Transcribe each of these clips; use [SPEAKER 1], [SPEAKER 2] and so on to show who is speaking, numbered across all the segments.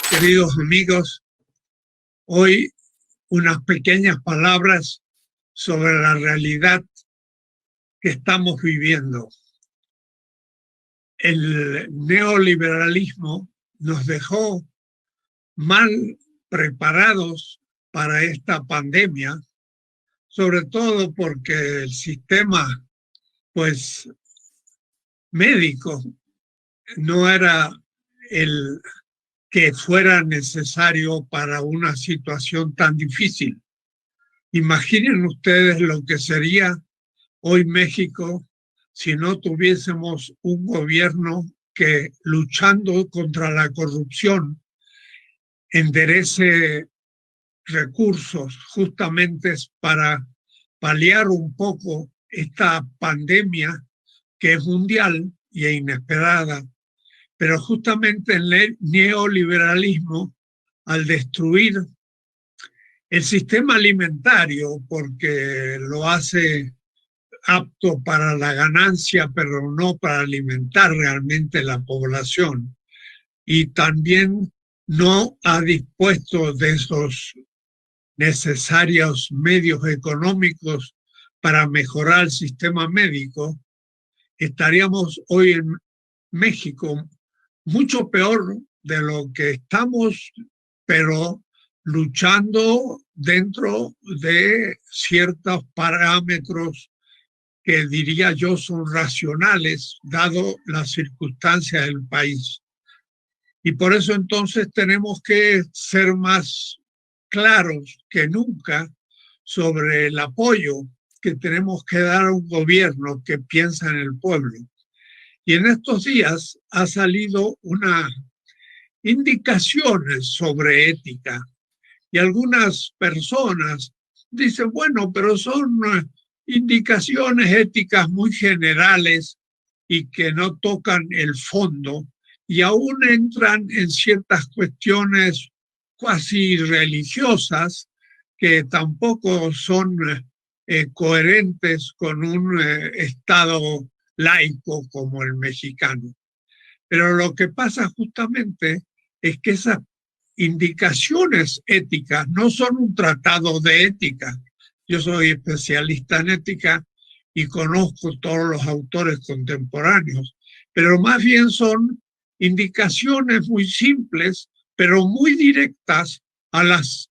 [SPEAKER 1] Queridos amigos, hoy unas pequeñas palabras sobre la realidad que estamos viviendo. El neoliberalismo nos dejó mal preparados para esta pandemia, sobre todo porque el sistema, médico no era el que fuera necesario para una situación tan difícil. Imaginen ustedes lo que sería hoy México si no tuviésemos un gobierno que, luchando contra la corrupción, enderece recursos justamente para paliar un poco esta pandemia que es mundial y inesperada. Pero justamente el neoliberalismo, al destruir el sistema alimentario, porque lo hace apto para la ganancia, pero no para alimentar realmente la población, y también no ha dispuesto de esos necesarios medios económicos para mejorar el sistema médico, estaríamos hoy en México mucho peor de lo que estamos, pero luchando dentro de ciertos parámetros que diría yo son racionales, dado las circunstancias del país. Y por eso entonces tenemos que ser más claros que nunca sobre el apoyo que tenemos que dar a un gobierno que piensa en el pueblo. Y en estos días ha salido unas indicaciones sobre ética. Y algunas personas dicen, bueno, pero son indicaciones éticas muy generales y que no tocan el fondo y aún entran en ciertas cuestiones cuasi religiosas que tampoco son coherentes con un Estado laico como el mexicano. Pero lo que pasa justamente es que esas indicaciones éticas no son un tratado de ética. Yo soy especialista en ética y conozco todos los autores contemporáneos, pero más bien son indicaciones muy simples, pero muy directas a las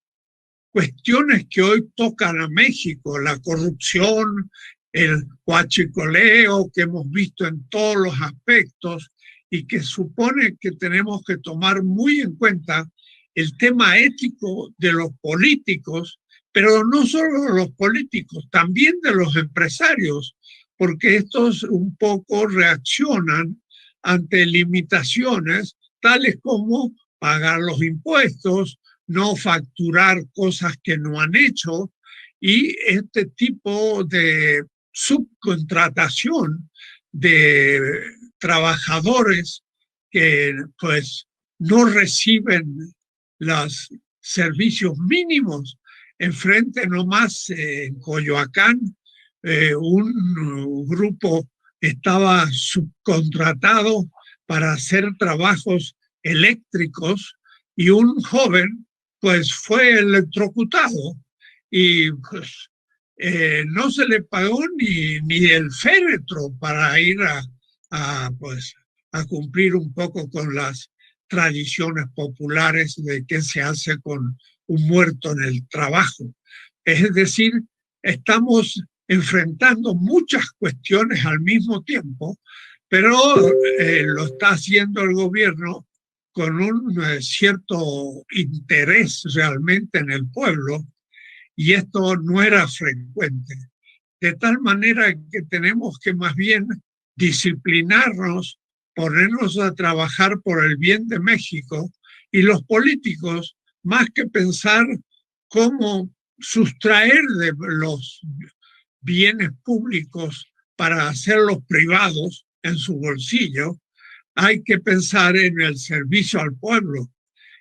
[SPEAKER 1] cuestiones que hoy tocan a México, la corrupción, el huachicoleo que hemos visto en todos los aspectos y que supone que tenemos que tomar muy en cuenta el tema ético de los políticos, pero no solo de los políticos, también de los empresarios, porque estos un poco reaccionan ante limitaciones tales como pagar los impuestos, no facturar cosas que no han hecho, y este tipo de subcontratación de trabajadores que no reciben los servicios mínimos. Enfrente nomás en Coyoacán, un grupo estaba subcontratado para hacer trabajos eléctricos y un joven fue electrocutado y no se le pagó ni el féretro para ir a cumplir un poco con las tradiciones populares de qué se hace con un muerto en el trabajo. Es decir, estamos enfrentando muchas cuestiones al mismo tiempo, pero lo está haciendo el gobierno con un cierto interés realmente en el pueblo, y esto no era frecuente. De tal manera que tenemos que más bien disciplinarnos, ponernos a trabajar por el bien de México, y los políticos, más que pensar cómo sustraer de los bienes públicos para hacerlos privados en su bolsillo, hay que pensar en el servicio al pueblo,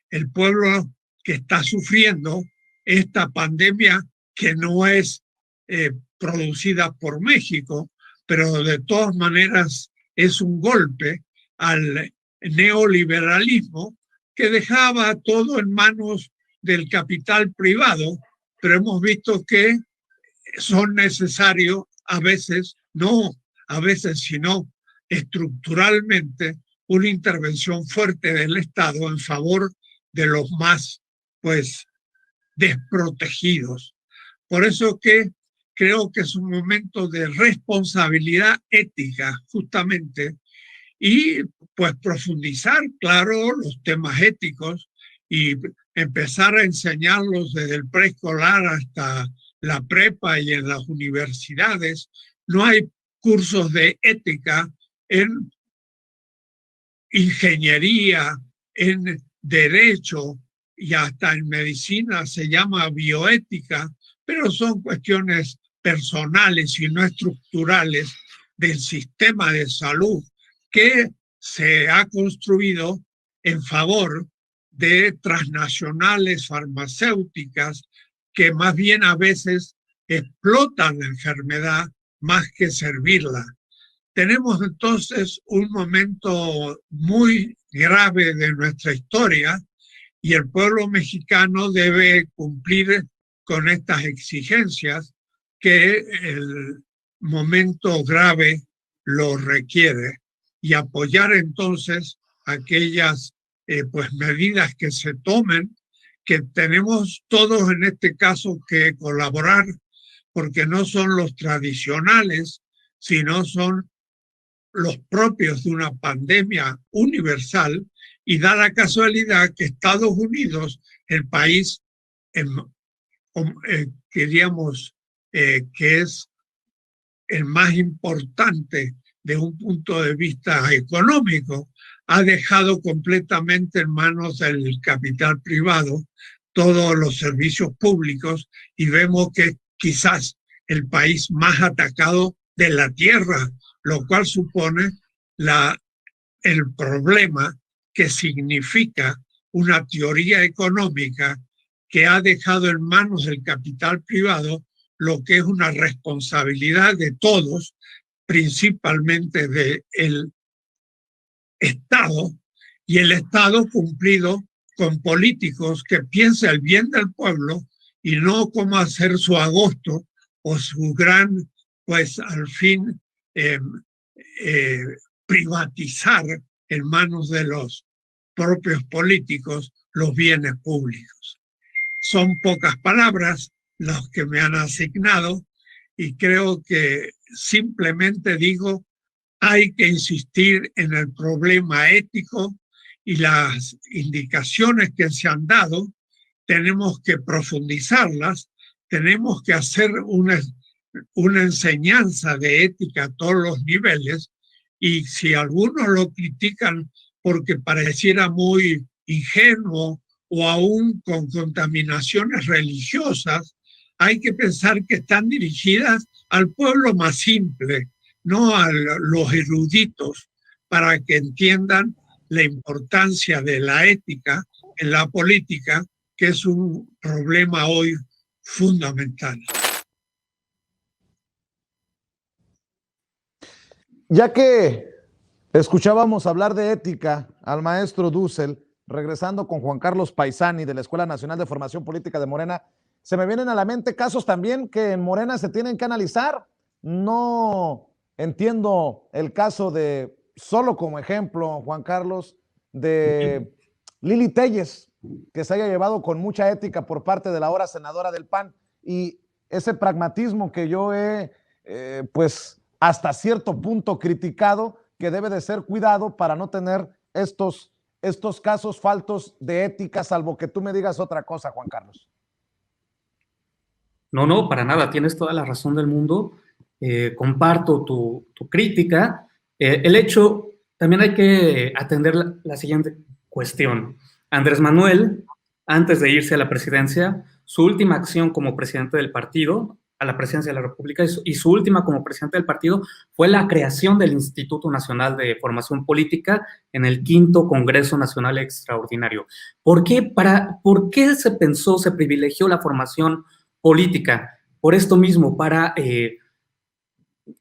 [SPEAKER 1] el pueblo que está sufriendo esta pandemia que no es producida por México, pero de todas maneras es un golpe al neoliberalismo que dejaba todo en manos del capital privado, pero hemos visto que son necesarios a veces, no a veces, sino estructuralmente, una intervención fuerte del Estado en favor de los más, pues, desprotegidos. Por eso que creo que es un momento de responsabilidad ética, justamente, y pues profundizar, claro, los temas éticos y empezar a enseñarlos desde el preescolar hasta la prepa y en las universidades. No hay cursos de ética en ingeniería, en derecho y hasta en medicina se llama bioética, pero son cuestiones personales y no estructurales del sistema de salud que se ha construido en favor de transnacionales farmacéuticas que más bien a veces explotan la enfermedad más que servirla. Tenemos entonces un momento muy grave de nuestra historia y el pueblo mexicano debe cumplir con estas exigencias que el momento grave lo requiere y apoyar entonces aquellas pues medidas que se tomen, que tenemos todos en este caso que colaborar, porque no son los tradicionales, sino son los propios de una pandemia universal, y da la casualidad que Estados Unidos, el país, diríamos, que es el más importante de un punto de vista económico, ha dejado completamente en manos del capital privado todos los servicios públicos y vemos que quizás el país más atacado de la tierra, lo cual supone el problema que significa una teoría económica que ha dejado en manos del capital privado lo que es una responsabilidad de todos, principalmente del Estado, y el Estado cumplido con políticos que piensen el bien del pueblo y no cómo hacer su agosto o su gran, pues al fin, privatizar en manos de los propios políticos los bienes públicos. Son pocas palabras las que me han asignado y creo que simplemente digo, hay que insistir en el problema ético y las indicaciones que se han dado, tenemos que profundizarlas, tenemos que hacer una enseñanza de ética a todos los niveles, y si algunos lo critican porque pareciera muy ingenuo o aún con contaminaciones religiosas, hay que pensar que están dirigidas al pueblo más simple, no a los eruditos, para que entiendan la importancia de la ética en la política, que es un problema hoy fundamental.
[SPEAKER 2] Ya que escuchábamos hablar de ética al maestro Dussel, regresando con Juan Carlos Paisani de la Escuela Nacional de Formación Política de Morena, se me vienen a la mente casos también que en Morena se tienen que analizar. No entiendo el caso de, solo como ejemplo, Juan Carlos, de Lili Telles, que se haya llevado con mucha ética por parte de la ahora senadora del PAN, y ese pragmatismo que yo he, pues, hasta cierto punto criticado, que debe de ser cuidado para no tener estos casos faltos de ética, salvo que tú me digas otra cosa, Juan Carlos.
[SPEAKER 3] No, para nada, tienes toda la razón del mundo. Comparto tu crítica. El hecho, también hay que atender la siguiente cuestión. Andrés Manuel, antes de irse a la presidencia, su última acción como presidente del partido a la presidencia de la República, y su última como presidente del partido fue la creación del Instituto Nacional de Formación Política en el 5º Congreso Nacional Extraordinario. ¿Por qué se pensó, se privilegió la formación política? Por esto mismo, para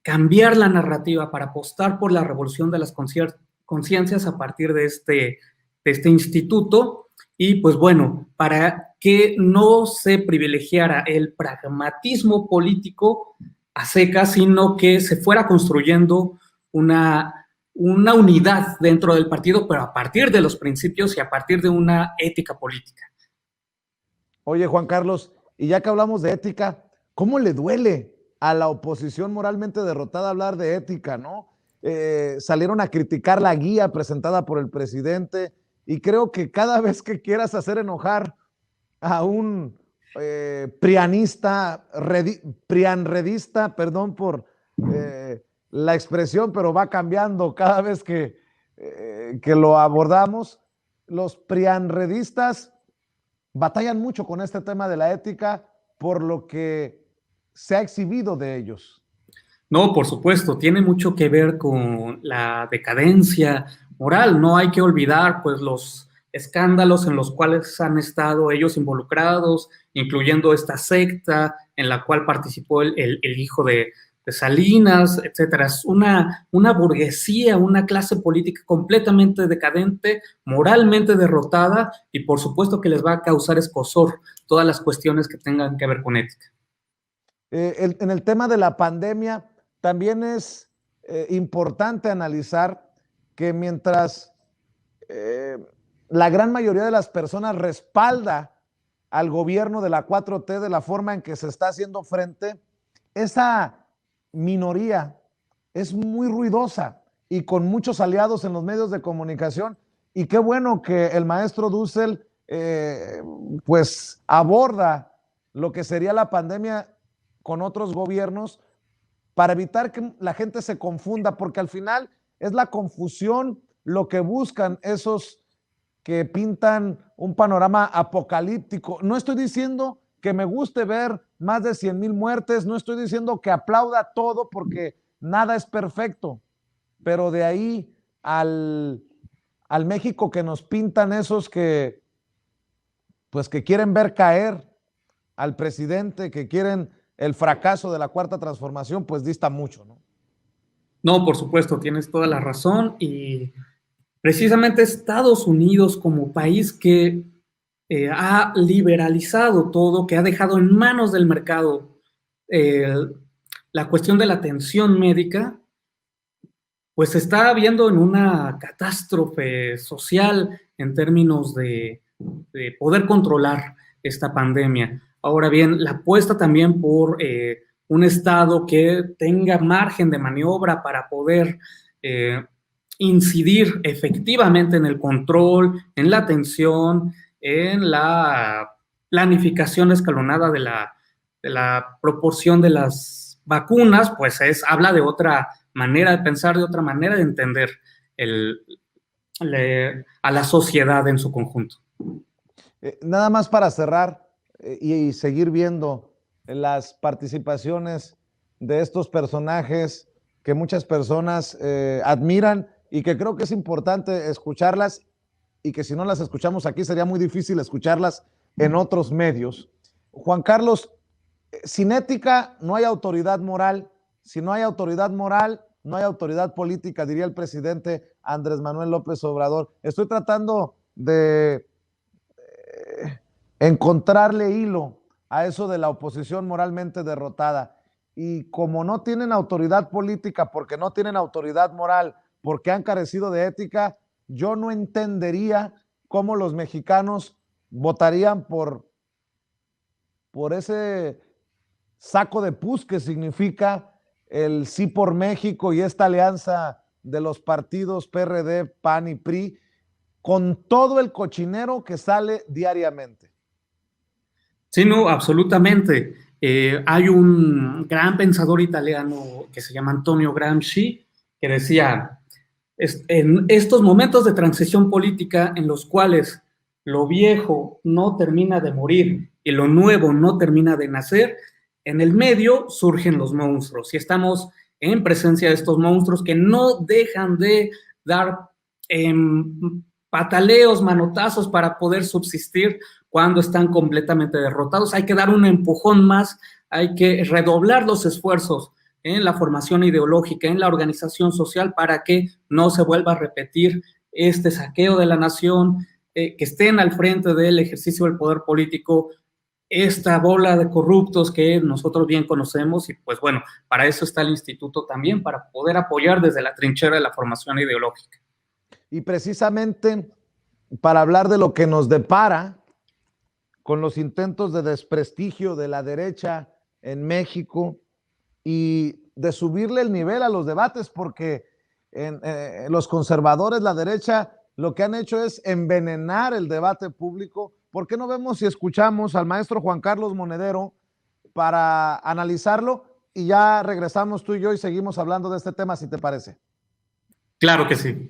[SPEAKER 3] cambiar la narrativa, para apostar por la revolución de las conciencias a partir de este instituto, y pues bueno, para que no se privilegiara el pragmatismo político a secas, sino que se fuera construyendo una unidad dentro del partido, pero a partir de los principios y a partir de una ética política.
[SPEAKER 2] Oye, Juan Carlos, y ya que hablamos de ética, ¿cómo le duele a la oposición moralmente derrotada hablar de ética, no? Salieron a criticar la guía presentada por el presidente, y creo que cada vez que quieras hacer enojar a un prianredista, perdón por la expresión, pero va cambiando cada vez que lo abordamos, los prianredistas batallan mucho con este tema de la ética por lo que se ha exhibido de ellos.
[SPEAKER 3] No, por supuesto, tiene mucho que ver con la decadencia moral. No hay que olvidar, pues, los escándalos en los cuales han estado ellos involucrados, incluyendo esta secta en la cual participó el hijo de Salinas, etcétera. Es una burguesía, una clase política completamente decadente, moralmente derrotada, y por supuesto que les va a causar escozor todas las cuestiones que tengan que ver con ética.
[SPEAKER 2] En el tema de la pandemia, también es importante analizar que mientras la gran mayoría de las personas respalda al gobierno de la 4T de la forma en que se está haciendo frente, esa minoría es muy ruidosa y con muchos aliados en los medios de comunicación, y qué bueno que el maestro Dussel pues aborda lo que sería la pandemia con otros gobiernos para evitar que la gente se confunda, porque al final es la confusión lo que buscan esos que pintan un panorama apocalíptico. No estoy diciendo que me guste ver más de 100,000 muertes, no estoy diciendo que aplauda todo, porque nada es perfecto, pero de ahí al México que nos pintan esos que pues que quieren ver caer al presidente, que quieren el fracaso de la Cuarta Transformación, pues dista mucho, ¿no?
[SPEAKER 3] No, por supuesto, tienes toda la razón, y precisamente Estados Unidos como país que ha liberalizado todo, que ha dejado en manos del mercado la cuestión de la atención médica, pues se está viendo en una catástrofe social en términos de poder controlar esta pandemia. Ahora bien, la apuesta también por un Estado que tenga margen de maniobra para poder incidir efectivamente en el control, en la atención, en la planificación escalonada de la proporción de las vacunas, pues habla de otra manera de pensar, de otra manera de entender a la sociedad en su conjunto.
[SPEAKER 2] Nada más para cerrar y seguir viendo las participaciones de estos personajes que muchas personas admiran y que creo que es importante escucharlas, y que si no las escuchamos aquí sería muy difícil escucharlas en otros medios. Juan Carlos, sin ética no hay autoridad moral, si no hay autoridad moral no hay autoridad política, diría el presidente Andrés Manuel López Obrador. Estoy tratando de encontrarle hilo a eso de la oposición moralmente derrotada, y como no tienen autoridad política porque no tienen autoridad moral, porque han carecido de ética, yo no entendería cómo los mexicanos votarían por ese saco de pus que significa el Sí por México y esta alianza de los partidos PRD, PAN y PRI, con todo el cochinero que sale diariamente.
[SPEAKER 3] Sí, no, absolutamente. Hay un gran pensador italiano que se llama Antonio Gramsci, que decía, en estos momentos de transición política en los cuales lo viejo no termina de morir y lo nuevo no termina de nacer, en el medio surgen los monstruos y estamos en presencia de estos monstruos que no dejan de dar pataleos, manotazos para poder subsistir cuando están completamente derrotados. Hay que dar un empujón más, hay que redoblar los esfuerzos en la formación ideológica, en la organización social, para que no se vuelva a repetir este saqueo de la nación, que estén al frente del ejercicio del poder político esta bola de corruptos que nosotros bien conocemos. Y pues bueno, para eso está el instituto también, para poder apoyar desde la trinchera de la formación ideológica.
[SPEAKER 2] Y precisamente para hablar de lo que nos depara con los intentos de desprestigio de la derecha en México y de subirle el nivel a los debates, porque los conservadores, la derecha, lo que han hecho es envenenar el debate público. ¿Por qué no vemos y escuchamos al maestro Juan Carlos Monedero para analizarlo? Y ya regresamos tú y yo y seguimos hablando de este tema, si te parece.
[SPEAKER 3] Claro que sí.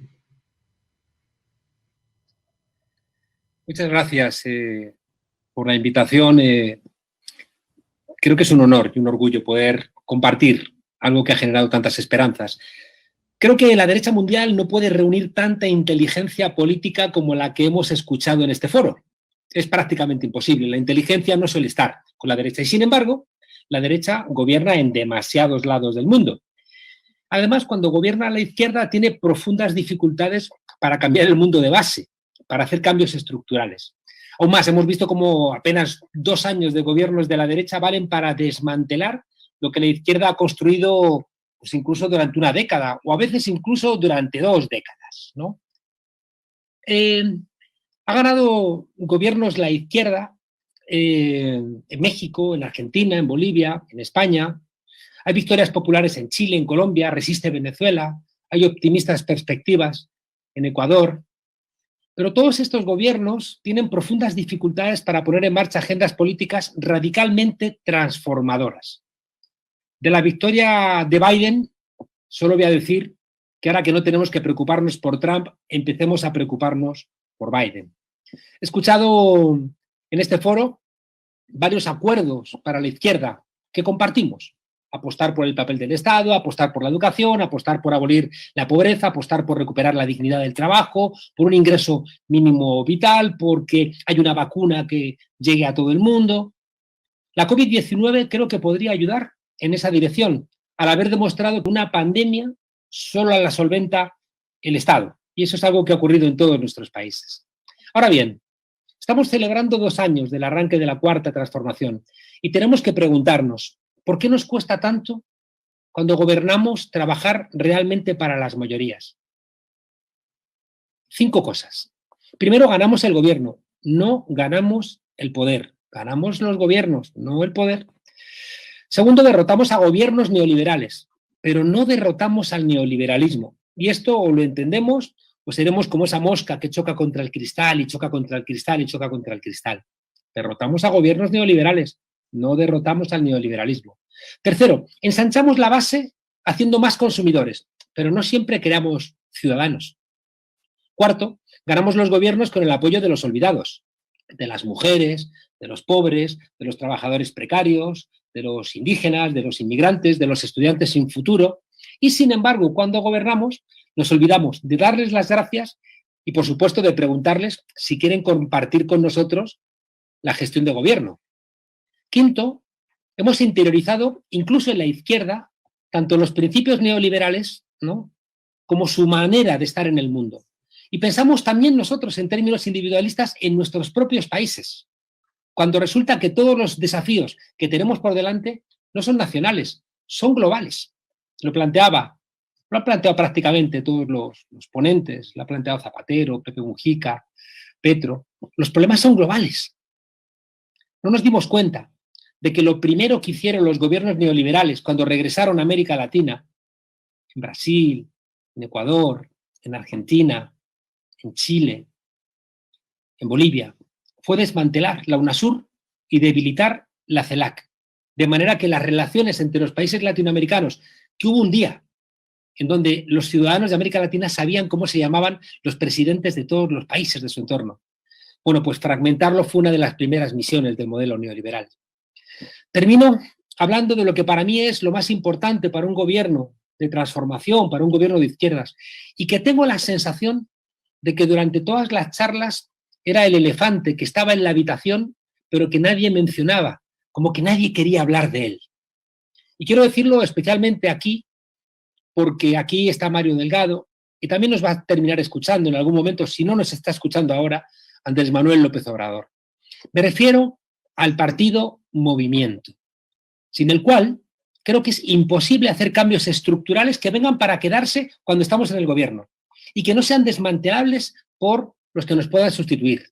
[SPEAKER 4] Muchas gracias por la invitación. Creo que es un honor y un orgullo poder compartir algo que ha generado tantas esperanzas. Creo que la derecha mundial no puede reunir tanta inteligencia política como la que hemos escuchado en este foro. Es prácticamente imposible. La inteligencia no suele estar con la derecha y, sin embargo, la derecha gobierna en demasiados lados del mundo. Además, cuando gobierna la izquierda, tiene profundas dificultades para cambiar el mundo de base, para hacer cambios estructurales. Aún más, hemos visto cómo apenas 2 años de gobiernos de la derecha valen para desmantelar lo que la izquierda ha construido, pues incluso durante una década, o a veces incluso durante 2 décadas, ¿no? Ha ganado gobiernos la izquierda en México, en Argentina, en Bolivia, en España. Hay victorias populares en Chile, en Colombia, resiste Venezuela, hay optimistas perspectivas en Ecuador. Pero todos estos gobiernos tienen profundas dificultades para poner en marcha agendas políticas radicalmente transformadoras. De la victoria de Biden, solo voy a decir que ahora que no tenemos que preocuparnos por Trump, empecemos a preocuparnos por Biden. He escuchado en este foro varios acuerdos para la izquierda que compartimos. Apostar por el papel del Estado, apostar por la educación, apostar por abolir la pobreza, apostar por recuperar la dignidad del trabajo, por un ingreso mínimo vital, porque hay una vacuna que llegue a todo el mundo. La COVID-19 creo que podría ayudar en esa dirección, al haber demostrado que una pandemia solo la solventa el Estado. Y eso es algo que ha ocurrido en todos nuestros países. Ahora bien, estamos celebrando 2 años del arranque de la cuarta transformación y tenemos que preguntarnos, ¿por qué nos cuesta tanto cuando gobernamos trabajar realmente para las mayorías? 5 cosas. Primero, ganamos el gobierno, no ganamos el poder. Ganamos los gobiernos, no el poder. Segundo, derrotamos a gobiernos neoliberales, pero no derrotamos al neoliberalismo. Y esto o lo entendemos o seremos como esa mosca que choca contra el cristal y choca contra el cristal y choca contra el cristal. Derrotamos a gobiernos neoliberales, no derrotamos al neoliberalismo. Tercero, ensanchamos la base haciendo más consumidores, pero no siempre creamos ciudadanos. Cuarto, ganamos los gobiernos con el apoyo de los olvidados, de las mujeres, de los pobres, de los trabajadores precarios, de los indígenas, de los inmigrantes, de los estudiantes sin futuro. Y sin embargo, cuando gobernamos, nos olvidamos de darles las gracias y, por supuesto, de preguntarles si quieren compartir con nosotros la gestión de gobierno. Quinto, hemos interiorizado, incluso en la izquierda, tanto los principios neoliberales, ¿no?, como su manera de estar en el mundo. Y pensamos también nosotros, en términos individualistas, en nuestros propios países, cuando resulta que todos los desafíos que tenemos por delante no son nacionales, son globales. Lo han planteado prácticamente todos los ponentes, lo ha planteado Zapatero, Pepe Mujica, Petro. Los problemas son globales. No nos dimos cuenta de que lo primero que hicieron los gobiernos neoliberales cuando regresaron a América Latina, en Brasil, en Ecuador, en Argentina, en Chile, en Bolivia, fue desmantelar la UNASUR y debilitar la CELAC, de manera que las relaciones entre los países latinoamericanos, que hubo un día en donde los ciudadanos de América Latina sabían cómo se llamaban los presidentes de todos los países de su entorno. Bueno, pues fragmentarlo fue una de las primeras misiones del modelo neoliberal. Termino hablando de lo que para mí es lo más importante para un gobierno de transformación, para un gobierno de izquierdas, y que tengo la sensación de que durante todas las charlas era el elefante que estaba en la habitación, pero que nadie mencionaba, como que nadie quería hablar de él. Y quiero decirlo especialmente aquí, porque aquí está Mario Delgado, y también nos va a terminar escuchando en algún momento, si no nos está escuchando ahora, Andrés Manuel López Obrador. Me refiero al partido Movimiento, sin el cual creo que es imposible hacer cambios estructurales que vengan para quedarse cuando estamos en el gobierno y que no sean desmantelables por los que nos puedan sustituir.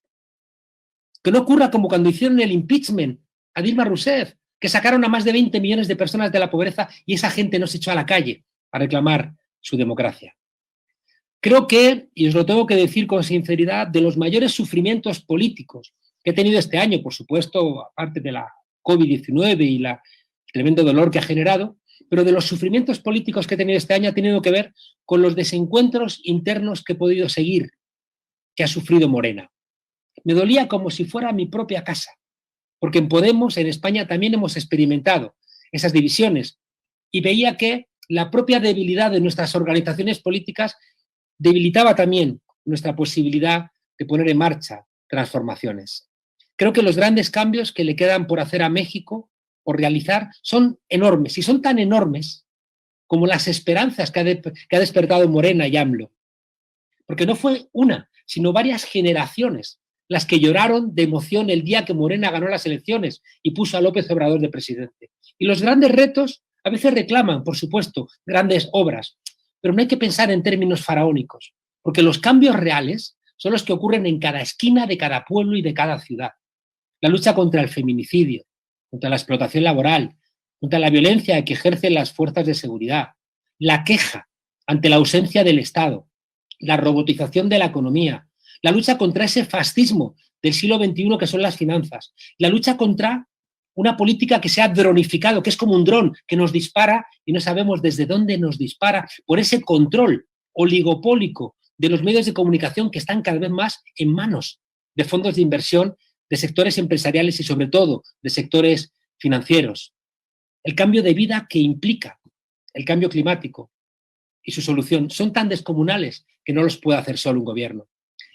[SPEAKER 4] Que no ocurra como cuando hicieron el impeachment a Dilma Rousseff, que sacaron a más de 20 millones de personas de la pobreza y esa gente no se echó a la calle a reclamar su democracia. Creo que, y os lo tengo que decir con sinceridad, de los mayores sufrimientos políticos que he tenido este año, por supuesto, aparte de la COVID-19 y el tremendo dolor que ha generado, pero de los sufrimientos políticos que he tenido este año ha tenido que ver con los desencuentros internos que he podido seguir, que ha sufrido Morena. Me dolía como si fuera mi propia casa, porque en Podemos, en España, también hemos experimentado esas divisiones y veía que la propia debilidad de nuestras organizaciones políticas debilitaba también nuestra posibilidad de poner en marcha transformaciones. Creo que los grandes cambios que le quedan por hacer a México o realizar son enormes, y son tan enormes como las esperanzas que ha despertado Morena y AMLO. Porque no fue una, sino varias generaciones las que lloraron de emoción el día que Morena ganó las elecciones y puso a López Obrador de presidente. Y los grandes retos a veces reclaman, por supuesto, grandes obras, pero no hay que pensar en términos faraónicos, porque los cambios reales son los que ocurren en cada esquina de cada pueblo y de cada ciudad. La lucha contra el feminicidio, contra la explotación laboral, contra la violencia que ejercen las fuerzas de seguridad, la queja ante la ausencia del Estado, la robotización de la economía, la lucha contra ese fascismo del siglo XXI que son las finanzas, la lucha contra una política que se ha dronificado, que es como un dron que nos dispara y no sabemos desde dónde nos dispara, por ese control oligopólico de los medios de comunicación que están cada vez más en manos de fondos de inversión, de sectores empresariales y sobre todo de sectores financieros. El cambio de vida que implica el cambio climático y su solución son tan descomunales que no los puede hacer solo un gobierno.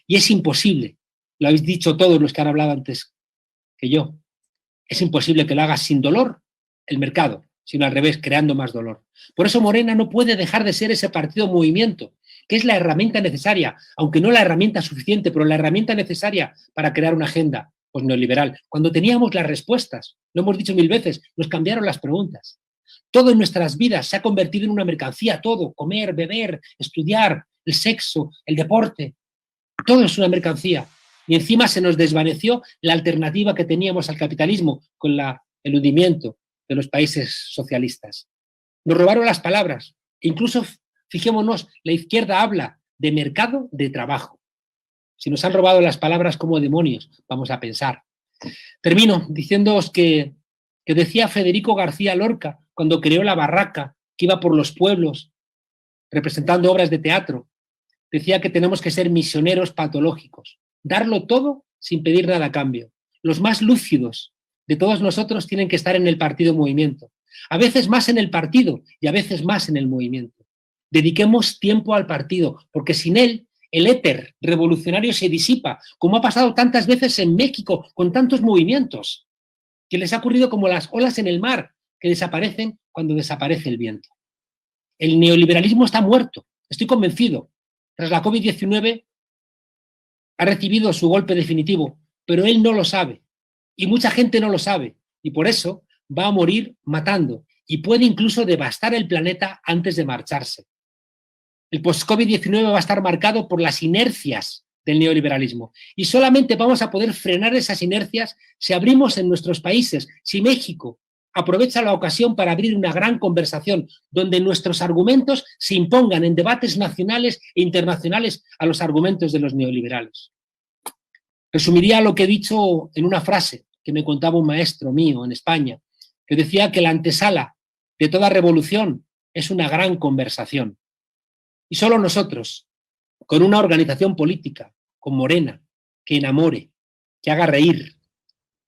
[SPEAKER 4] Y es imposible, lo habéis dicho todos los que han hablado antes que yo, es imposible que lo haga sin dolor el mercado, sino al revés, creando más dolor. Por eso Morena no puede dejar de ser ese partido movimiento, que es la herramienta necesaria, aunque no la herramienta suficiente, pero la herramienta necesaria para crear una agenda pues, neoliberal. Cuando teníamos las respuestas, lo hemos dicho 1000 veces, nos cambiaron las preguntas. Todo en nuestras vidas se ha convertido en una mercancía, todo, comer, beber, estudiar, el sexo, el deporte, todo es una mercancía. Y encima se nos desvaneció la alternativa que teníamos al capitalismo con el hundimiento de los países socialistas. Nos robaron las palabras. Incluso, fijémonos, la izquierda habla de mercado de trabajo. Si nos han robado las palabras como demonios, vamos a pensar. Termino diciéndoos que decía Federico García Lorca cuando creó La Barraca, que iba por los pueblos representando obras de teatro. Decía que tenemos que ser misioneros patológicos, darlo todo sin pedir nada a cambio. Los más lúcidos de todos nosotros tienen que estar en el partido movimiento, a veces más en el partido y a veces más en el movimiento. Dediquemos tiempo al partido, porque sin él el éter revolucionario se disipa, como ha pasado tantas veces en México con tantos movimientos, que les ha ocurrido como las olas en el mar, que desaparecen cuando desaparece el viento. El neoliberalismo está muerto, estoy convencido. Tras la COVID-19 ha recibido su golpe definitivo, pero él no lo sabe y mucha gente no lo sabe y por eso va a morir matando y puede incluso devastar el planeta antes de marcharse. El post-COVID-19 va a estar marcado por las inercias del neoliberalismo y solamente vamos a poder frenar esas inercias si abrimos en nuestros países, si México aprovecha la ocasión para abrir una gran conversación donde nuestros argumentos se impongan en debates nacionales e internacionales a los argumentos de los neoliberales. Resumiría lo que he dicho en una frase que me contaba un maestro mío en España, que decía que la antesala de toda revolución es una gran conversación. Y solo nosotros, con una organización política, con Morena, que enamore, que haga reír,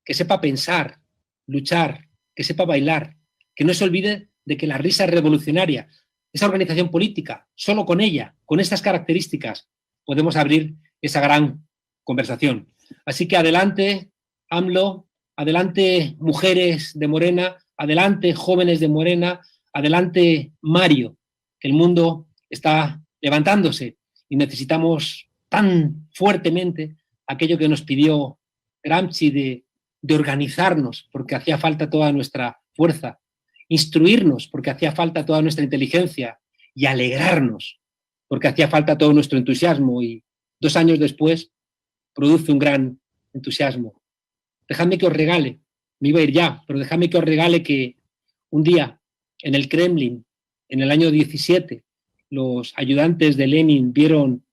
[SPEAKER 4] que sepa pensar, luchar, que sepa bailar, que no se olvide de que la risa es revolucionaria. Esa organización política, solo con ella, con estas características, podemos abrir esa gran conversación. Así que adelante, AMLO, adelante, mujeres de Morena, adelante, jóvenes de Morena, adelante, Mario, que el mundo está levantándose y necesitamos tan fuertemente aquello que nos pidió Gramsci de organizarnos, porque hacía falta toda nuestra fuerza, instruirnos, porque hacía falta toda nuestra inteligencia, y alegrarnos, porque hacía falta todo nuestro entusiasmo, y 2 años después produce un gran entusiasmo. Dejadme que os regale, me iba a ir ya, pero dejadme que os regale que un día en el Kremlin, en el año 17, los ayudantes de Lenin vieron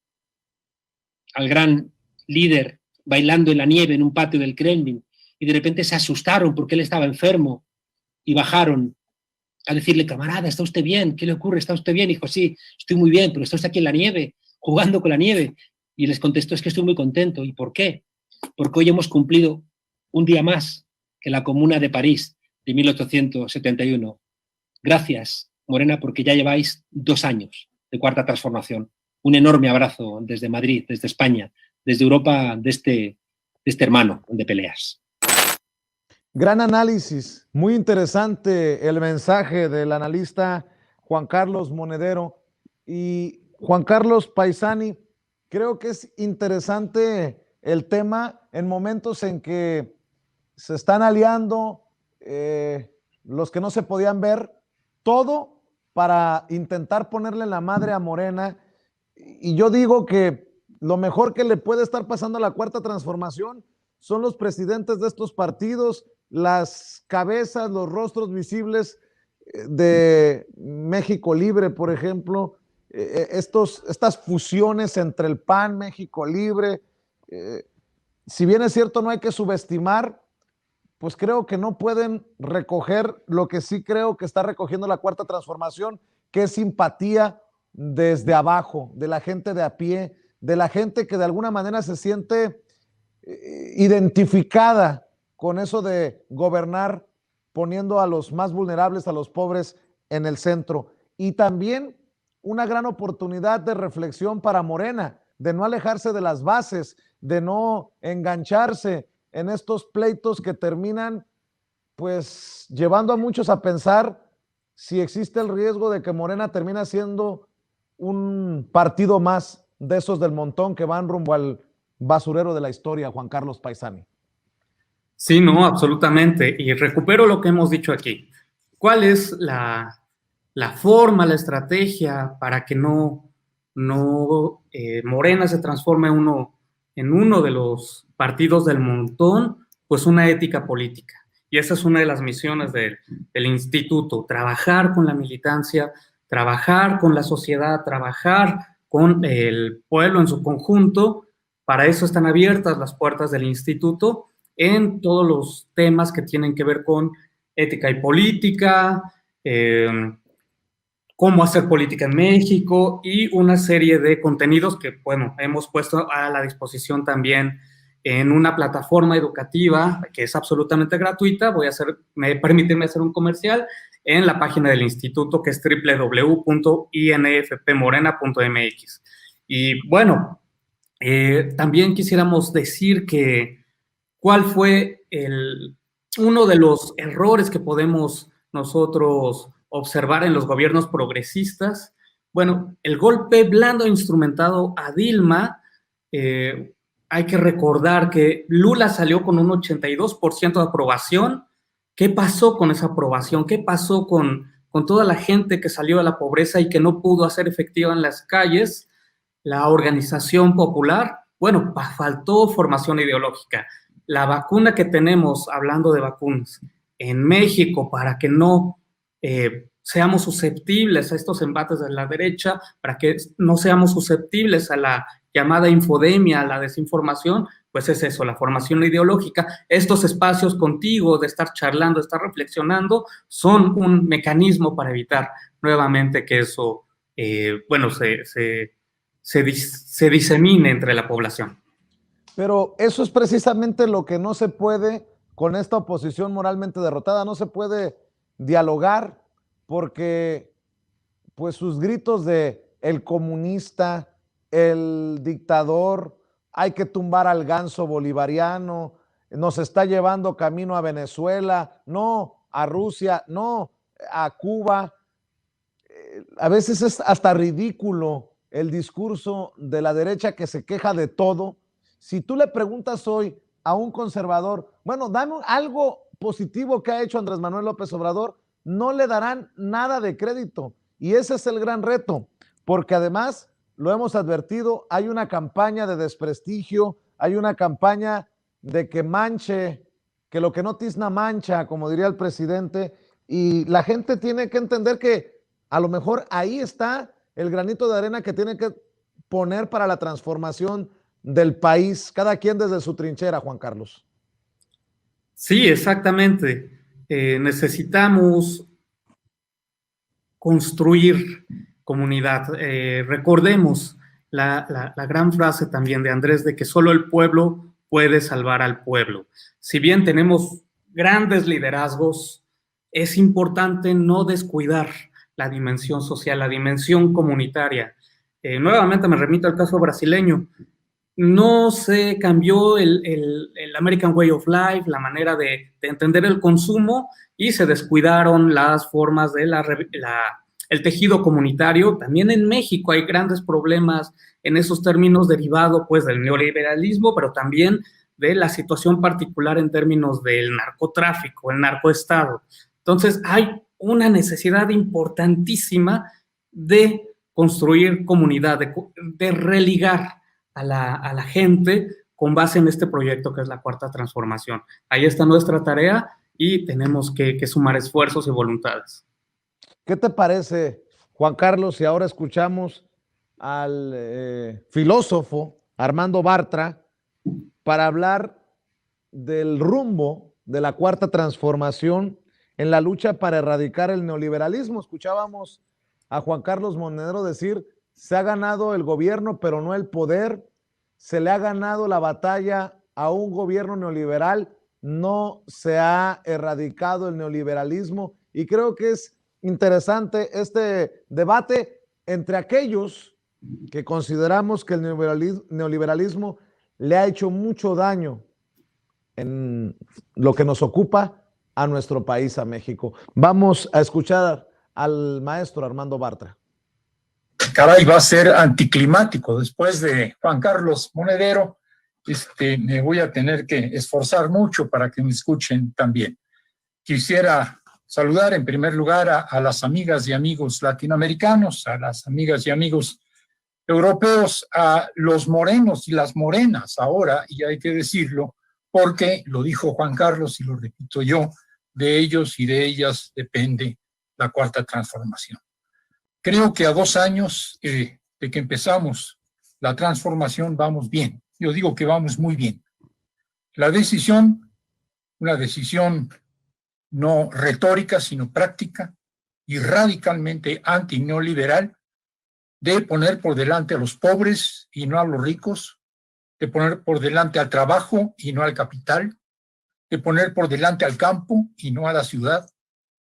[SPEAKER 4] al gran líder bailando en la nieve en un patio del Kremlin y de repente se asustaron porque él estaba enfermo y bajaron a decirle: camarada, ¿está usted bien? ¿Qué le ocurre? ¿Está usted bien? Y dijo: sí, estoy muy bien, pero está usted aquí en la nieve, jugando con la nieve. Y les contestó: es que estoy muy contento. ¿Y por qué? Porque hoy hemos cumplido un día más que la Comuna de París de 1871. Gracias, Morena, porque ya lleváis 2 años de Cuarta Transformación. Un enorme abrazo desde Madrid, desde España, desde Europa, de este hermano de peleas.
[SPEAKER 2] Gran análisis, muy interesante el mensaje del analista Juan Carlos Monedero. Y Juan Carlos Paisani, creo que es interesante el tema en momentos en que se están aliando los que no se podían ver, todo para intentar ponerle la madre a Morena. Y yo digo que lo mejor que le puede estar pasando a la Cuarta Transformación son los presidentes de estos partidos, las cabezas, los rostros visibles de México Libre, por ejemplo, estas fusiones entre el PAN, México Libre. Si bien es cierto, no hay que subestimar, pues creo que no pueden recoger lo que sí creo que está recogiendo la Cuarta Transformación, que es simpatía desde abajo, de la gente de a pie, de la gente que de alguna manera se siente identificada con eso de gobernar poniendo a los más vulnerables, a los pobres en el centro. Y también una gran oportunidad de reflexión para Morena, de no alejarse de las bases, de no engancharse en estos pleitos que terminan pues llevando a muchos a pensar si existe el riesgo de que Morena termina siendo un partido más de esos del montón que van rumbo al basurero de la historia, Juan Carlos Paisani.
[SPEAKER 3] Sí, no, absolutamente. Y recupero lo que hemos dicho aquí. ¿Cuál es la forma, la estrategia para que Morena se transforme en uno de los partidos del montón? Pues una ética política. Y esa es una de las misiones del instituto, trabajar con la militancia, trabajar con la sociedad, trabajar con el pueblo en su conjunto. Para eso están abiertas las puertas del instituto en todos los temas que tienen que ver con ética y política, cómo hacer política en México y una serie de contenidos que, bueno, hemos puesto a la disposición también en una plataforma educativa que es absolutamente gratuita. Permítanme hacer un comercial en la página del instituto, que es www.infpmorena.mx. Y bueno, también quisiéramos decir que ¿cuál fue uno de los errores que podemos nosotros observar en los gobiernos progresistas? Bueno, el golpe blando instrumentado a Dilma. Hay que recordar que Lula salió con un 82% de aprobación. ¿Qué pasó con esa aprobación? ¿Qué pasó con toda la gente que salió de la pobreza y que no pudo hacer efectiva en las calles la organización popular? Bueno, faltó formación ideológica. La vacuna que tenemos, hablando de vacunas, en México, para que no seamos susceptibles a estos embates de la derecha, para que no seamos susceptibles a la llamada infodemia, a la desinformación, pues es eso, la formación ideológica. Estos espacios contigo de estar charlando, de estar reflexionando, son un mecanismo para evitar nuevamente que eso, se disemine entre la población.
[SPEAKER 2] Pero eso es precisamente lo que no se puede con esta oposición moralmente derrotada. No se puede dialogar, porque pues sus gritos de el comunista, el dictador, hay que tumbar al ganso bolivariano, nos está llevando camino a Venezuela, no, a Rusia, no, a Cuba. A veces es hasta ridículo el discurso de la derecha que se queja de todo. Si tú le preguntas hoy a un conservador, bueno, dame algo positivo que ha hecho Andrés Manuel López Obrador, no le darán nada de crédito. Y ese es el gran reto, porque además, lo hemos advertido, hay una campaña de desprestigio, hay una campaña de que manche, que lo que no tizna mancha, como diría el presidente, y la gente tiene que entender que a lo mejor ahí está el granito de arena que tiene que poner para la transformación del país, cada quien desde su trinchera, Juan Carlos.
[SPEAKER 3] Sí, exactamente. Necesitamos construir comunidad. Recordemos la gran frase también de Andrés de que solo el pueblo puede salvar al pueblo. Si bien tenemos grandes liderazgos, es importante no descuidar la dimensión social, la dimensión comunitaria. Nuevamente me remito al caso brasileño. No se cambió el American Way of Life, la manera de entender el consumo, y se descuidaron las formas de el tejido comunitario. También en México hay grandes problemas en esos términos derivados pues del neoliberalismo, pero también de la situación particular en términos del narcotráfico, el narcoestado. Entonces hay una necesidad importantísima de construir comunidad, de religar a la gente con base en este proyecto que es la Cuarta Transformación. Ahí está nuestra tarea y tenemos que sumar esfuerzos y voluntades.
[SPEAKER 2] ¿Qué te parece, Juan Carlos, si ahora escuchamos al filósofo Armando Bartra para hablar del rumbo de la Cuarta Transformación en la lucha para erradicar el neoliberalismo? Escuchábamos a Juan Carlos Monedero decir, se ha ganado el gobierno, pero no el poder, se le ha ganado la batalla a un gobierno neoliberal, no se ha erradicado el neoliberalismo, y creo que es interesante este debate entre aquellos que consideramos que el neoliberalismo le ha hecho mucho daño en lo que nos ocupa a nuestro país, a México. Vamos a escuchar al maestro Armando Bartra.
[SPEAKER 5] Caray, va a ser anticlimático. Después de Juan Carlos Monedero, me voy a tener que esforzar mucho para que me escuchen también. Quisiera saludar en primer lugar a las amigas y amigos latinoamericanos, a las amigas y amigos europeos, a los morenos y las morenas ahora, y hay que decirlo, porque lo dijo Juan Carlos y lo repito yo, de ellos y de ellas depende la Cuarta Transformación. Creo que a 2 años de que empezamos la transformación vamos bien. Yo digo que vamos muy bien. La decisión, una decisión no retórica, sino práctica y radicalmente antineoliberal, de poner por delante a los pobres y no a los ricos, de poner por delante al trabajo y no al capital, de poner por delante al campo y no a la ciudad,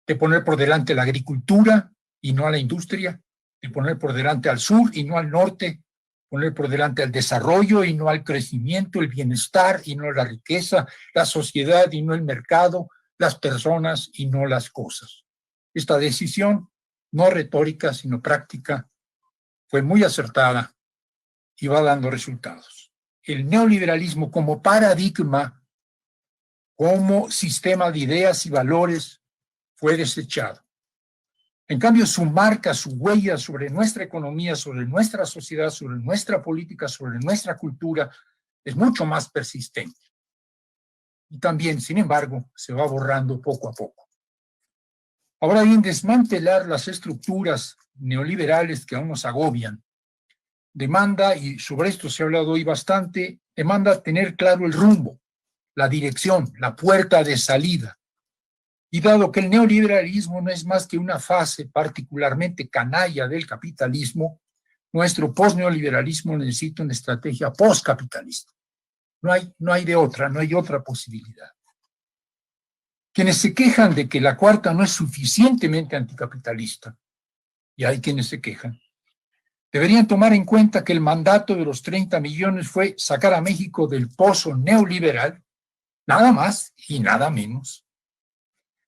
[SPEAKER 5] de poner por delante la agricultura y no a la industria, de poner por delante al sur y no al norte, poner por delante al desarrollo y no al crecimiento, el bienestar y no la riqueza, la sociedad y no el mercado, las personas y no las cosas. Esta decisión, no retórica, sino práctica, fue muy acertada y va dando resultados. El neoliberalismo como paradigma, como sistema de ideas y valores, fue desechado. En cambio, su marca, su huella sobre nuestra economía, sobre nuestra sociedad, sobre nuestra política, sobre nuestra cultura, es mucho más persistente. Y también, sin embargo, se va borrando poco a poco. Ahora bien, desmantelar las estructuras neoliberales que aún nos agobian demanda, y sobre esto se ha hablado hoy bastante, demanda tener claro el rumbo, la dirección, la puerta de salida. Y dado que el neoliberalismo no es más que una fase particularmente canalla del capitalismo, nuestro postneoliberalismo necesita una estrategia postcapitalista. No hay de otra, no hay otra posibilidad. Quienes se quejan de que la cuarta no es suficientemente anticapitalista, y hay quienes se quejan, deberían tomar en cuenta que el mandato de los 30 millones fue sacar a México del pozo neoliberal, nada más y nada menos.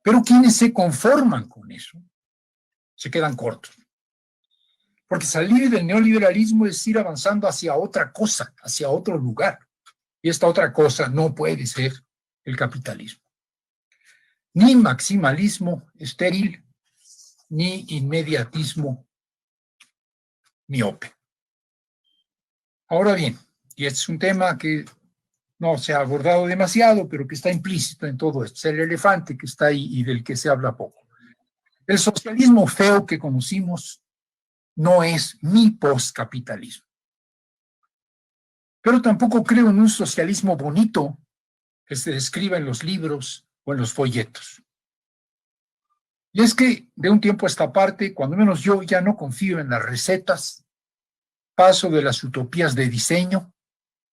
[SPEAKER 5] Pero quienes se conforman con eso, se quedan cortos. Porque salir del neoliberalismo es ir avanzando hacia otra cosa, hacia otro lugar. Y esta otra cosa no puede ser el capitalismo. Ni maximalismo estéril, ni inmediatismo miope. Ahora bien, y este es un tema que no se ha abordado demasiado, pero que está implícito en todo esto, es el elefante que está ahí y del que se habla poco. El socialismo feo que conocimos no es mi postcapitalismo. Pero tampoco creo en un socialismo bonito que se describa en los libros o en los folletos. Y es que de un tiempo a esta parte, cuando menos yo ya no confío en las recetas, paso de las utopías de diseño,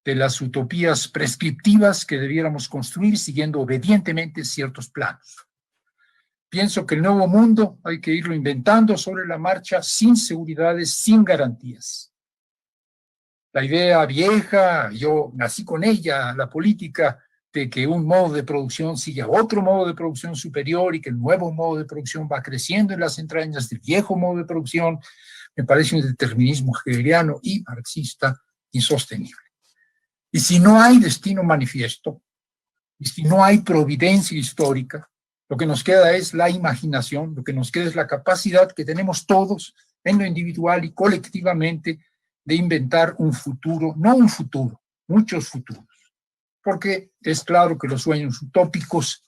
[SPEAKER 5] de las utopías prescriptivas que debiéramos construir siguiendo obedientemente ciertos planos. Pienso que el nuevo mundo hay que irlo inventando sobre la marcha, sin seguridades, sin garantías. La idea vieja, yo nací con ella, la política, de que un modo de producción sigue a otro modo de producción superior y que el nuevo modo de producción va creciendo en las entrañas del viejo modo de producción, me parece un determinismo hegeliano y marxista insostenible. Y si no hay destino manifiesto, y si no hay providencia histórica, lo que nos queda es la imaginación, lo que nos queda es la capacidad que tenemos todos en lo individual y colectivamente de inventar un futuro, no un futuro, muchos futuros. Porque es claro que los sueños utópicos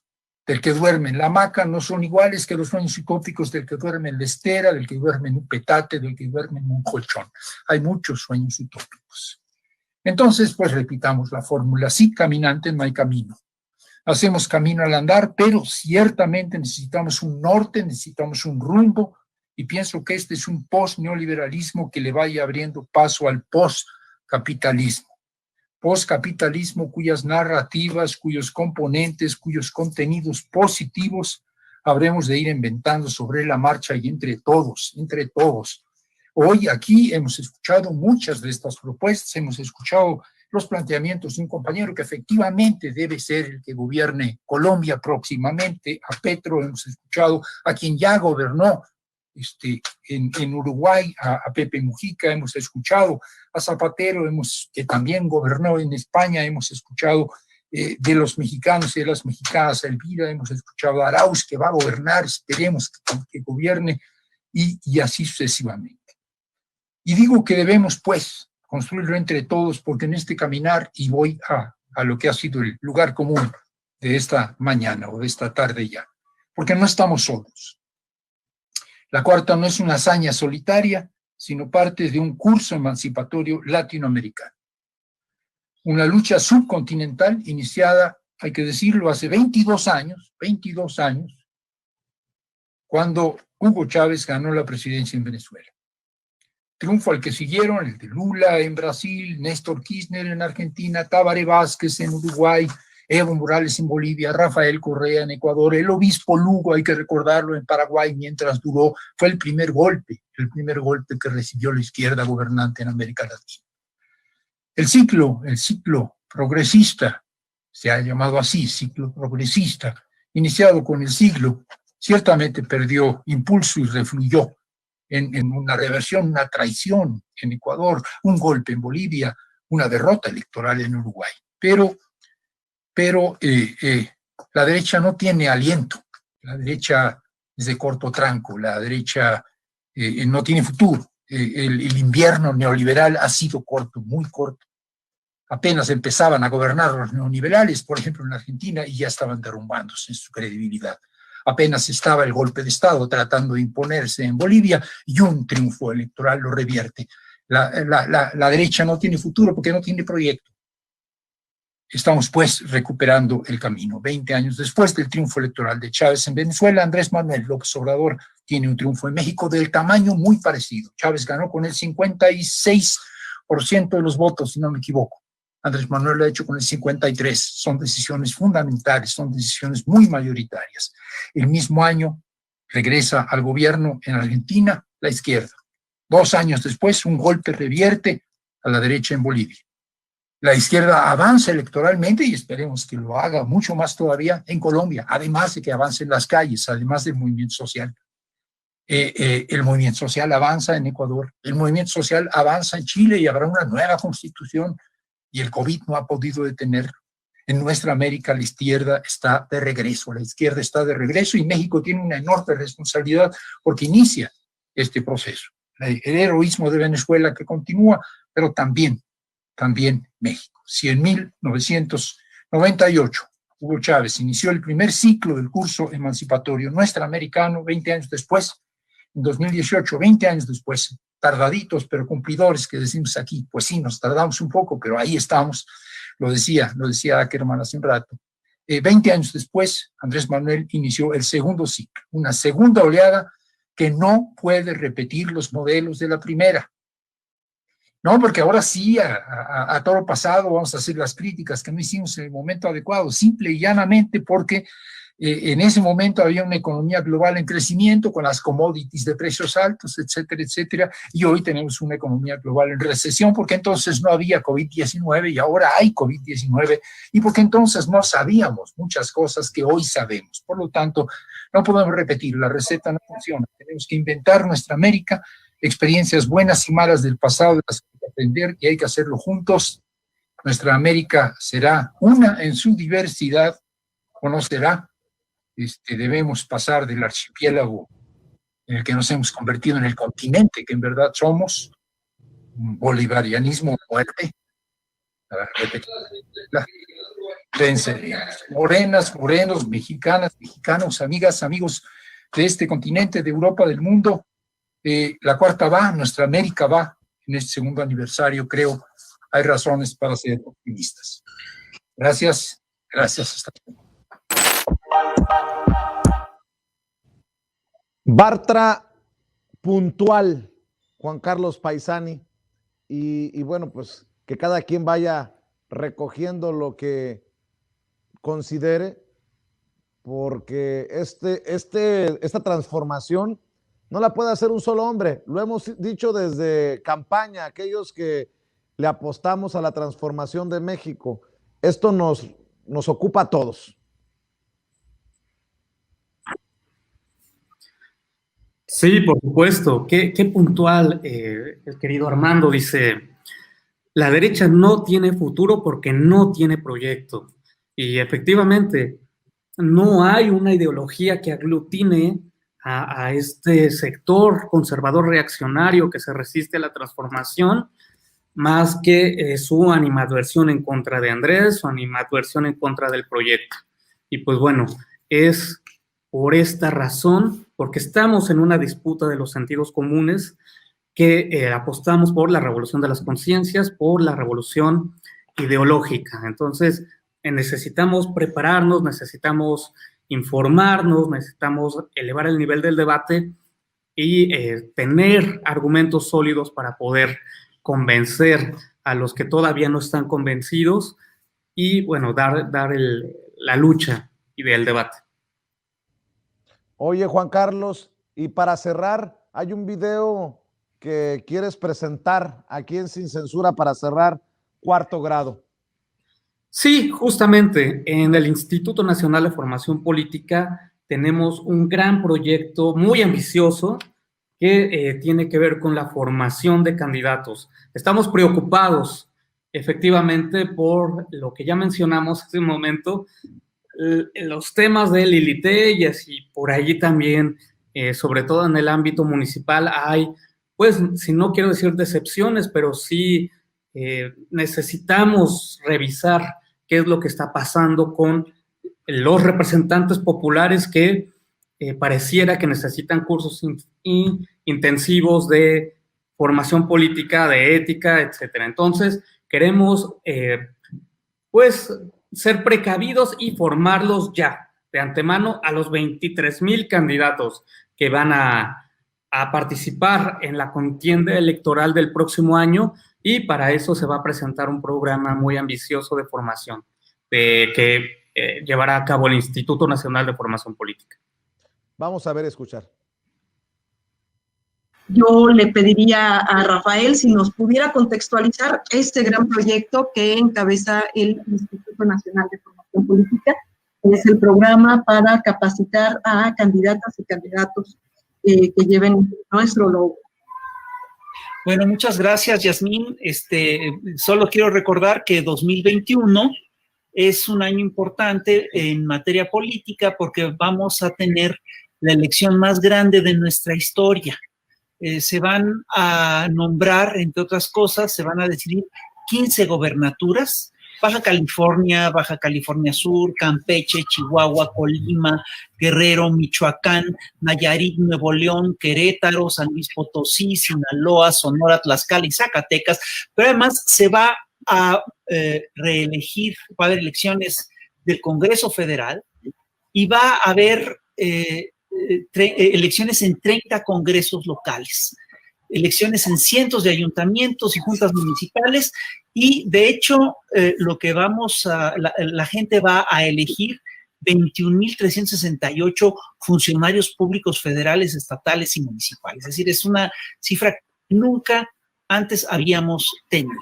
[SPEAKER 5] del que duerme en la hamaca no son iguales que los sueños utópicos del que duerme en la estera, del que duerme en un petate, del que duerme en un colchón. Hay muchos sueños utópicos. Entonces, pues repitamos la fórmula, sí, caminante no hay camino. Hacemos camino al andar, pero ciertamente necesitamos un norte, necesitamos un rumbo, y pienso que este es un post-neoliberalismo que le vaya abriendo paso al post-capitalismo. Post-capitalismo cuyas narrativas, cuyos componentes, cuyos contenidos positivos habremos de ir inventando sobre la marcha y entre todos, entre todos. Hoy aquí hemos escuchado muchas de estas propuestas, hemos escuchado los planteamientos de un compañero que efectivamente debe ser el que gobierne Colombia próximamente, a Petro, hemos escuchado a quien ya gobernó en Uruguay, a Pepe Mujica, hemos escuchado a Zapatero, que también gobernó en España, hemos escuchado de los mexicanos y de las mexicanas a Elvira, hemos escuchado a Arauz, que va a gobernar, esperemos que gobierne, y así sucesivamente. Y digo que debemos, pues, construirlo entre todos, porque en este caminar, y voy a lo que ha sido el lugar común de esta mañana o de esta tarde ya, porque no estamos solos. La cuarta no es una hazaña solitaria, sino parte de un curso emancipatorio latinoamericano. Una lucha subcontinental iniciada, hay que decirlo, hace 22 años, cuando Hugo Chávez ganó la presidencia en Venezuela. Triunfo al que siguieron el de Lula en Brasil, Néstor Kirchner en Argentina, Tabaré Vázquez en Uruguay, Evo Morales en Bolivia, Rafael Correa en Ecuador, el obispo Lugo, hay que recordarlo, en Paraguay, mientras duró, fue el primer golpe que recibió la izquierda gobernante en América Latina. El ciclo progresista, se ha llamado así, ciclo progresista, iniciado con el siglo, ciertamente perdió impulso y refluyó en una reversión, una traición en Ecuador, un golpe en Bolivia, una derrota electoral en Uruguay. Pero la derecha no tiene aliento, la derecha es de corto tranco, la derecha no tiene futuro. El invierno neoliberal ha sido corto, muy corto. Apenas empezaban a gobernar los neoliberales, por ejemplo en Argentina, y ya estaban derrumbándose en su credibilidad. Apenas estaba el golpe de Estado tratando de imponerse en Bolivia y un triunfo electoral lo revierte. La derecha no tiene futuro porque no tiene proyecto. Estamos pues recuperando el camino. 20 años después del triunfo electoral de Chávez en Venezuela, Andrés Manuel López Obrador tiene un triunfo en México del tamaño muy parecido. Chávez ganó con el 56% de los votos, si no me equivoco. Andrés Manuel lo ha hecho con el 53%. Son decisiones fundamentales, son decisiones muy mayoritarias. El mismo año regresa al gobierno en Argentina la izquierda. 2 años después, un golpe revierte a la derecha en Bolivia. La izquierda avanza electoralmente y esperemos que lo haga mucho más todavía en Colombia, además de que avance en las calles, además del movimiento social. El movimiento social avanza en Ecuador, el movimiento social avanza en Chile y habrá una nueva constitución y el COVID no ha podido detenerlo. En nuestra América la izquierda está de regreso, la izquierda está de regreso y México tiene una enorme responsabilidad porque inicia este proceso. El heroísmo de Venezuela que continúa, pero también México. Si en 1998 Hugo Chávez inició el primer ciclo del curso emancipatorio nuestroamericano, 20 años después, en 2018, 20 años después, tardaditos pero cumplidores que decimos aquí, pues sí, nos tardamos un poco, pero ahí estamos, lo decía Ackerman hace un rato. 20 años después, Andrés Manuel inició el segundo ciclo, una segunda oleada que no puede repetir los modelos de la primera. No, porque ahora sí, a todo pasado vamos a hacer las críticas que no hicimos en el momento adecuado, simple y llanamente porque en ese momento había una economía global en crecimiento con las commodities de precios altos, etcétera, etcétera, y hoy tenemos una economía global en recesión porque entonces no había COVID-19 y ahora hay COVID-19 y porque entonces no sabíamos muchas cosas que hoy sabemos. Por lo tanto, no podemos repetir, la receta no funciona, tenemos que inventar nuestra América, experiencias buenas y malas del pasado de las que hay que aprender y hay que hacerlo juntos. Nuestra América será una en su diversidad o no será. Debemos pasar del archipiélago en el que nos hemos convertido en el continente que en verdad somos, un bolivarianismo fuerte, morenas, morenos, mexicanas, mexicanos, amigas, amigos de este continente, de Europa, del mundo. La cuarta va, nuestra América va en este segundo aniversario, creo, hay razones para ser optimistas. Gracias, hasta luego.
[SPEAKER 2] Bartra puntual, Juan Carlos Paisani, y bueno, pues que cada quien vaya recogiendo lo que considere, porque esta transformación no la puede hacer un solo hombre. Lo hemos dicho desde campaña, aquellos que le apostamos a la transformación de México. Esto nos ocupa a todos.
[SPEAKER 3] Sí, por supuesto. Qué puntual, el querido Armando dice, la derecha no tiene futuro porque no tiene proyecto. Y efectivamente, no hay una ideología que aglutine a este sector conservador reaccionario que se resiste a la transformación, más que su animadversión en contra de Andrés, su animadversión en contra del proyecto. Y pues bueno, es por esta razón, porque estamos en una disputa de los sentidos comunes, que apostamos por la revolución de las conciencias, por la revolución ideológica. Entonces, necesitamos prepararnos, necesitamos informarnos, necesitamos elevar el nivel del debate y tener argumentos sólidos para poder convencer a los que todavía no están convencidos y, bueno, dar la lucha y del debate.
[SPEAKER 2] Oye, Juan Carlos, y para cerrar, hay un video que quieres presentar aquí en Sin Censura para cerrar cuarto grado.
[SPEAKER 3] Sí, justamente en el Instituto Nacional de Formación Política tenemos un gran proyecto muy ambicioso que tiene que ver con la formación de candidatos. Estamos preocupados efectivamente por lo que ya mencionamos hace un momento, los temas del ILITEIAS y por allí también, sobre todo en el ámbito municipal, hay, pues, si no quiero decir decepciones, pero sí necesitamos revisar qué es lo que está pasando con los representantes populares que pareciera que necesitan cursos intensivos de formación política, de ética, etcétera. Entonces, queremos, pues, ser precavidos y formarlos ya, de antemano, a los 23,000 candidatos que van a participar en la contienda electoral del próximo año y para eso se va a presentar un programa muy ambicioso de formación que llevará a cabo el Instituto Nacional de Formación Política.
[SPEAKER 2] Vamos a ver, escuchar.
[SPEAKER 6] Yo le pediría a Rafael si nos pudiera contextualizar este gran proyecto que encabeza el Instituto Nacional de Formación Política. Es el programa para capacitar a candidatas y candidatos que lleven nuestro logo.
[SPEAKER 7] Bueno, muchas gracias, Yasmín. Solo quiero recordar que 2021 es un año importante en materia política porque vamos a tener la elección más grande de nuestra historia. Se van a nombrar, entre otras cosas, se van a decidir 15 gobernaturas: Baja California Sur, Campeche, Chihuahua, Colima, Guerrero, Michoacán, Nayarit, Nuevo León, Querétaro, San Luis Potosí, Sinaloa, Sonora, Tlaxcala y Zacatecas. Pero además se va a reelegir, va a haber elecciones del Congreso Federal y va a haber elecciones en 30 congresos locales, elecciones en cientos de ayuntamientos y juntas municipales, y de hecho lo que la gente va a elegir 21,368 funcionarios públicos federales, estatales y municipales. Es decir, es una cifra que nunca antes habíamos tenido.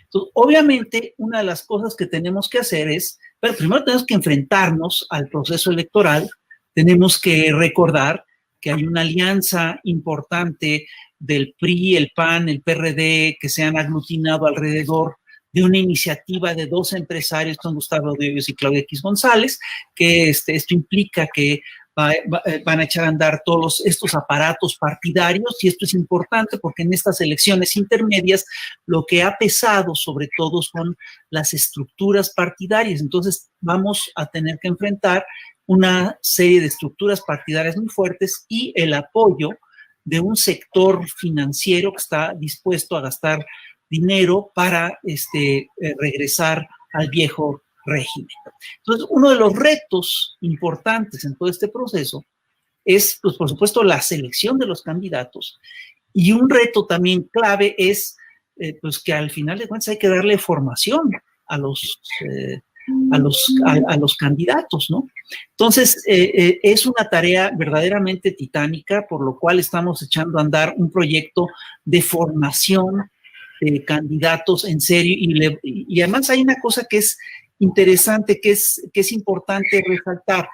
[SPEAKER 7] Entonces, obviamente, una de las cosas que tenemos que hacer es, pero primero tenemos que enfrentarnos al proceso electoral. Tenemos que recordar que hay una alianza importante del PRI, el PAN, el PRD, que se han aglutinado alrededor de una iniciativa de dos empresarios, son Gustavo de Hoyos y Claudia X González, que esto implica que van a echar a andar todos estos aparatos partidarios, y esto es importante porque en estas elecciones intermedias lo que ha pesado sobre todo son las estructuras partidarias. Entonces vamos a tener que enfrentar una serie de estructuras partidarias muy fuertes y el apoyo de un sector financiero que está dispuesto a gastar dinero para regresar al viejo régimen. Entonces, uno de los retos importantes en todo este proceso es, pues, por supuesto, la selección de los candidatos, y un reto también clave es pues que al final de cuentas hay que darle formación a los candidatos, ¿no? Entonces, es una tarea verdaderamente titánica, por lo cual estamos echando a andar un proyecto de formación de candidatos en serio, y además hay una cosa que es interesante, que es importante resaltar.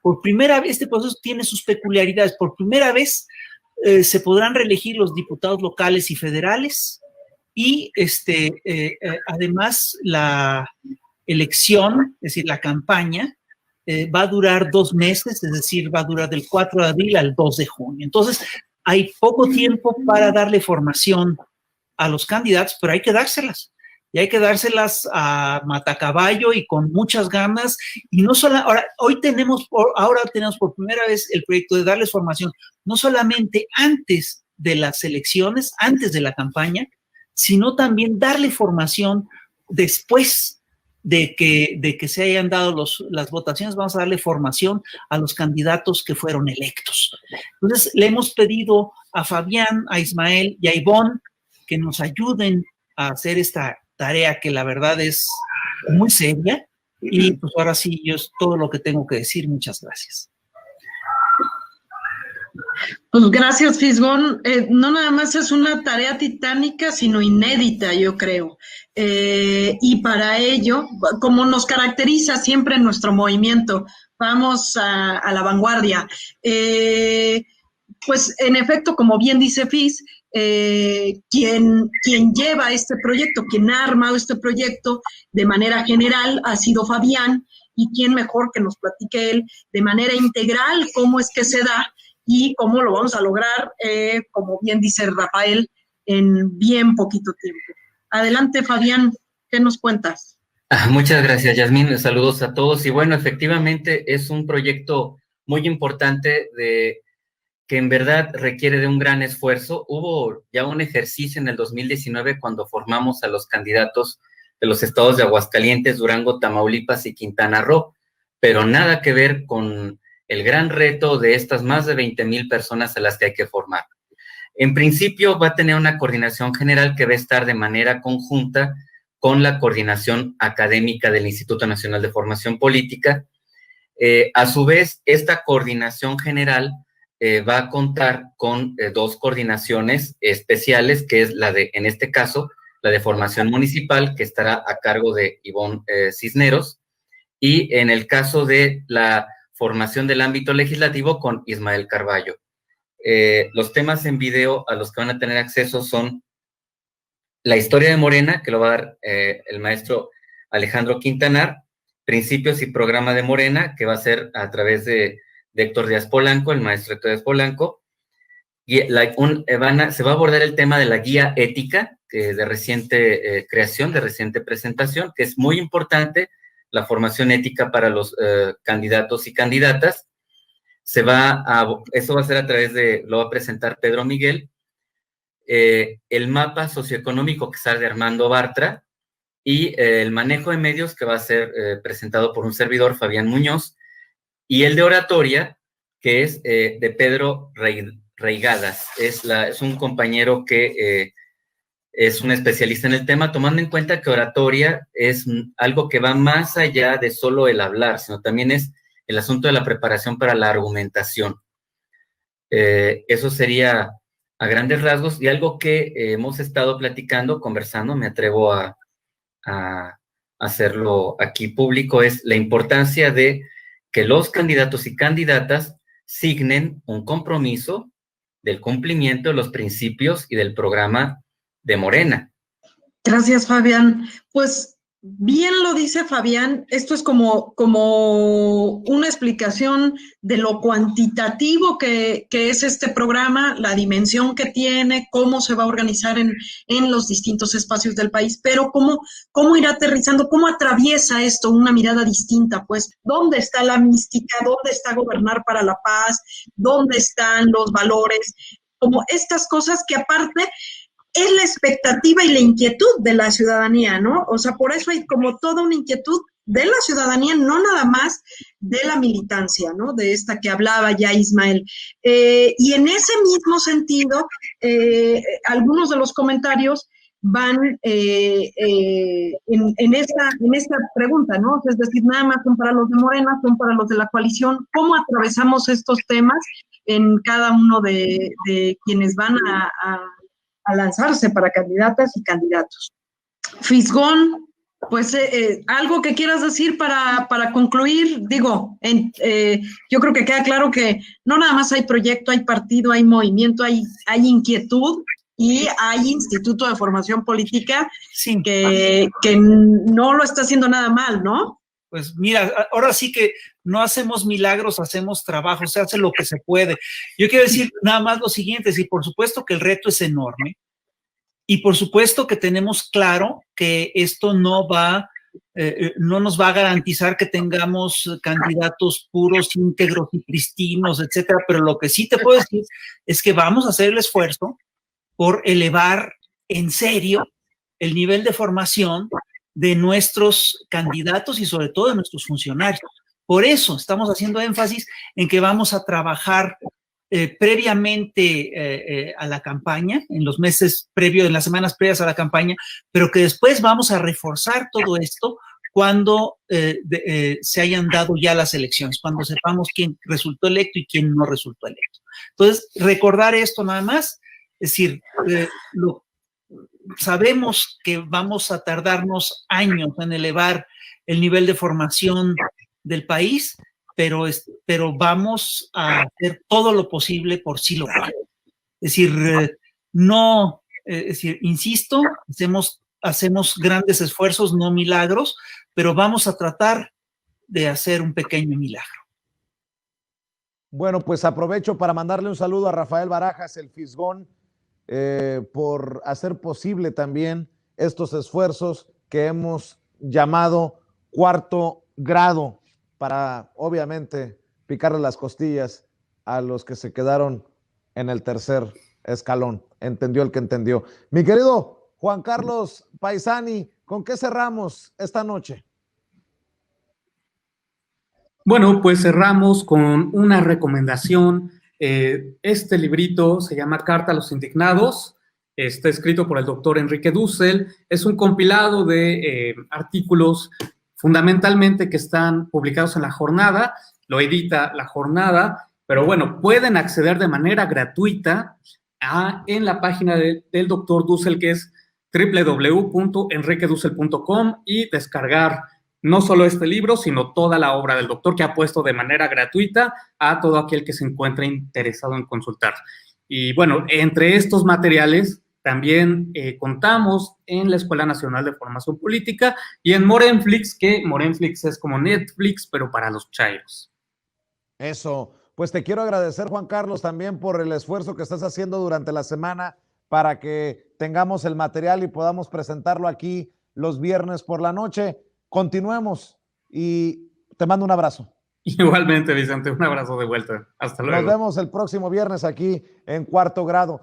[SPEAKER 7] Por primera vez, este proceso tiene sus peculiaridades. Por primera vez se podrán reelegir los diputados locales y federales, y además la elección, es decir, la campaña, va a durar 2 meses, es decir, va a durar del 4 de abril al 2 de junio. Entonces, hay poco tiempo para darle formación a los candidatos, pero hay que dárselas. Y hay que dárselas a matacaballo y con muchas ganas. Y no solo, ahora tenemos por primera vez el proyecto de darles formación, no solamente antes de las elecciones, antes de la campaña, sino también darle formación después de que se hayan dado las votaciones. Vamos a darle formación a los candidatos que fueron electos. Entonces, le hemos pedido a Fabián, a Ismael y a Ivonne que nos ayuden a hacer esta tarea, que la verdad es muy seria, y pues ahora sí, yo es todo lo que tengo que decir. Muchas gracias.
[SPEAKER 6] Pues gracias, Fisgón. No nada más es una tarea titánica, sino inédita, yo creo. Y para ello, como nos caracteriza siempre en nuestro movimiento, vamos a la vanguardia. Pues en efecto, como bien dice Fis, quien lleva este proyecto, quien ha armado este proyecto de manera general ha sido Fabián, y quién mejor que nos platique él de manera integral cómo es que se da y cómo lo vamos a lograr, como bien dice Rafael, en bien poquito tiempo. Adelante, Fabián, ¿qué nos cuentas?
[SPEAKER 8] Muchas gracias, Yasmín. Saludos a todos. Y bueno, efectivamente es un proyecto muy importante que en verdad requiere de un gran esfuerzo. Hubo ya un ejercicio en el 2019 cuando formamos a los candidatos de los estados de Aguascalientes, Durango, Tamaulipas y Quintana Roo, pero nada que ver con el gran reto de estas más de 20,000 personas a las que hay que formar. En principio va a tener una coordinación general que va a estar de manera conjunta con la coordinación académica del Instituto Nacional de Formación Política. A su vez, esta coordinación general va a contar con dos coordinaciones especiales, que es la de, en este caso, la de formación municipal, que estará a cargo de Ivonne Cisneros, y en el caso de la formación del ámbito legislativo, con Ismael Carballo. Los temas en video a los que van a tener acceso son la historia de Morena, que lo va a dar el maestro Alejandro Quintanar, principios y programa de Morena, que va a ser a través de Héctor Díaz Polanco, el maestro Héctor Díaz Polanco, y se va a abordar el tema de la guía ética, de reciente creación, de reciente presentación, que es muy importante, la formación ética para los candidatos y candidatas. Eso va a ser a través de, lo va a presentar Pedro Miguel, el mapa socioeconómico que sale de Armando Bartra, y el manejo de medios que va a ser presentado por un servidor, Fabián Muñoz, y el de oratoria, que es de Pedro Reigadas. Es un compañero que es un especialista en el tema, tomando en cuenta que oratoria es algo que va más allá de solo el hablar, sino también es el asunto de la preparación para la argumentación. Eso sería a grandes rasgos, y algo que hemos estado platicando, conversando, me atrevo a hacerlo aquí público, es la importancia de que los candidatos y candidatas signen un compromiso del cumplimiento de los principios y del programa de Morena.
[SPEAKER 6] Gracias, Fabián. Pues bien lo dice Fabián, esto es como una explicación de lo cuantitativo que es este programa, la dimensión que tiene, cómo se va a organizar en los distintos espacios del país, pero cómo irá aterrizando, cómo atraviesa esto una mirada distinta, pues, ¿dónde está la mística? ¿Dónde está gobernar para la paz? ¿Dónde están los valores? Como estas cosas que aparte es la expectativa y la inquietud de la ciudadanía, ¿no? O sea, por eso hay como toda una inquietud de la ciudadanía, no nada más de la militancia, ¿no? De esta que hablaba ya Ismael. Y en ese mismo sentido, algunos de los comentarios van en esta pregunta, ¿no? Es decir, nada más son para los de Morena, son para los de la coalición. ¿Cómo atravesamos estos temas en cada uno de quienes van a lanzarse para candidatas y candidatos? Fisgón, pues algo que quieras decir para concluir. Digo, yo creo que queda claro que no nada más hay proyecto, hay partido, hay movimiento, hay inquietud, y hay Instituto de Formación Política, sí, que no lo está haciendo nada mal, ¿no?
[SPEAKER 7] Pues mira, ahora sí que no hacemos milagros, hacemos trabajo, se hace lo que se puede. Yo quiero decir nada más lo siguiente, sí, por supuesto que el reto es enorme, y por supuesto que tenemos claro que esto no nos va a garantizar que tengamos candidatos puros, íntegros y pristinos, etcétera, pero lo que sí te puedo decir es que vamos a hacer el esfuerzo por elevar en serio el nivel de formación de nuestros candidatos y sobre todo de nuestros funcionarios. Por eso estamos haciendo énfasis en que vamos a trabajar previamente a la campaña, en los meses previos, en las semanas previas a la campaña, pero que después vamos a reforzar todo esto cuando se hayan dado ya las elecciones, cuando sepamos quién resultó electo y quién no resultó electo. Entonces, recordar esto nada más, es decir, sabemos que vamos a tardarnos años en elevar el nivel de formación del país, pero vamos a hacer todo lo posible por sí lograrlo. Es decir, insisto, hacemos grandes esfuerzos, no milagros, pero vamos a tratar de hacer un pequeño milagro.
[SPEAKER 2] Bueno, pues aprovecho para mandarle un saludo a Rafael Barajas, el Fisgón, por hacer posible también estos esfuerzos que hemos llamado cuarto grado, para obviamente picarle las costillas a los que se quedaron en el tercer escalón. Entendió el que entendió. Mi querido Juan Carlos Paisani, ¿con qué cerramos esta noche?
[SPEAKER 3] Bueno, pues cerramos con una recomendación Este librito se llama Carta a los Indignados. Está escrito por el doctor Enrique Dussel. Es un compilado de artículos fundamentalmente que están publicados en La Jornada. Lo edita La Jornada, pero bueno, pueden acceder de manera gratuita en la página del doctor Dussel, que es www.enriquedussel.com, y descargar no solo este libro, sino toda la obra del doctor, que ha puesto de manera gratuita a todo aquel que se encuentre interesado en consultar. Y bueno, entre estos materiales también contamos en la Escuela Nacional de Formación Política y en Morenflix, que Morenflix es como Netflix, pero para los chairos.
[SPEAKER 2] Eso, pues te quiero agradecer, Juan Carlos, también por el esfuerzo que estás haciendo durante la semana para que tengamos el material y podamos presentarlo aquí los viernes por la noche. Continuemos y te mando un abrazo.
[SPEAKER 3] Igualmente, Vicente, un abrazo de vuelta. Hasta luego.
[SPEAKER 2] Nos vemos el próximo viernes aquí en Cuarto Grado.